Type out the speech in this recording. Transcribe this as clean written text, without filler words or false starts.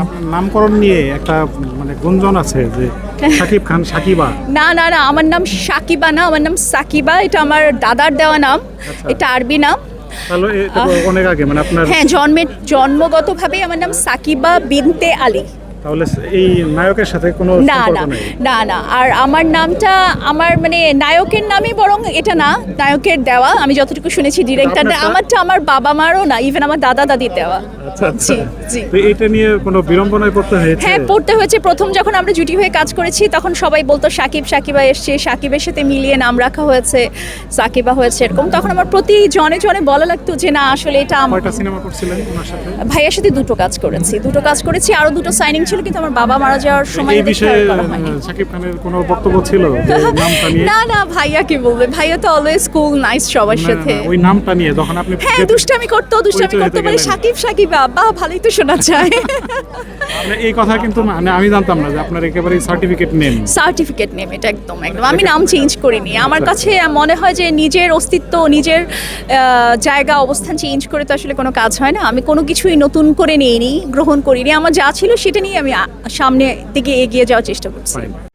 আপনার নামকরণ নিয়ে একটা মানে গুঞ্জন আছে যে শাকিব খান সাকিবা। না না না, আমার নাম সাকিবা না, আমার নাম সাকিবা। এটা আমার দাদার দেওয়া নাম। এটা আরবি নাম। তাহলে এটা তো অনেক আগে মানে আপনার। হ্যাঁ, জন্মগতভাবেই আমার নাম সাকিবা বিনতে আলী। তাহলে এই নায়কের সাথে কোনো না সম্পর্ক না নেই? না না, আর আমার নামটা আমার মানে নায়কের নামই, বরং এটা না নায়কের দেওয়া। আমি যতটুকু শুনেছি ডিরেক্টর, আপনারটা? আমারটা আমার বাবা মারও না, ইভেন আমার দাদা দাদির দেওয়া। আচ্ছা আচ্ছা। জি জি। তো এটা নিয়ে কোনো বিড়ম্বনায় পড়তে হয়েছে? হ্যাঁ, পড়তে হয়েছে। প্রথম যখন আমরা জুটি হয়ে কাজ করেছি তখন সবাই বলতো সাকিবা এসছে, সাকিবের সাথে মিলিয়ে নাম রাখা হয়েছে, সাকিবা হয়েছে এরকম। তখন আমার প্রতি জনে জনে বলা লাগতো যে না, আসলে এটা কয়টা সিনেমা করছিলেন ওনার সাথে? ভাইয়ের সাথে দুটো কাজ করেছি, আরো দুটো সাইনিং ছিল, কিন্তু আমার বাবা মারা যাওয়ার সময় এই দেখে বিষয়ে আর করা হয়নি। শাকিব খানের কোনো বক্তব্য ছিল যে নামটা নিয়ে? না না, ভাইয়া কি বলবে, ভাইয়া তো অলওয়েজ কুল নাইস সবার না, না, সাথে। ওই নামটা নিয়ে যখন আপনি হ্যাঁ, দুষ্টামি করতে পরিচয় হতে পারে, গেলেন। সাকিবা, বাহ ভালোই তো শোনা যায়। মানে এই কথা কিন্তু মানে আমি জানতাম না যে আপনার একেবারে সার্টিফিকেট নেন। সার্টিফিকেট নেম, এটা একদম একদম আমি নাম চেঞ্জ করিনি। আমার কাছে মনে হয় যে নিজের অস্তিত্ব, নিজের জায়গা অবস্থান চেঞ্জ করে তো আসলে কোনো কাজ হয় না। আমি কোনো কিছুই নতুন করে নিইনি, গ্রহণ করিনি। আমার যা ছিল সেটা নিয়ে আমি সামনে দিকে এগিয়ে যাওয়ার চেষ্টা করছি। Fine.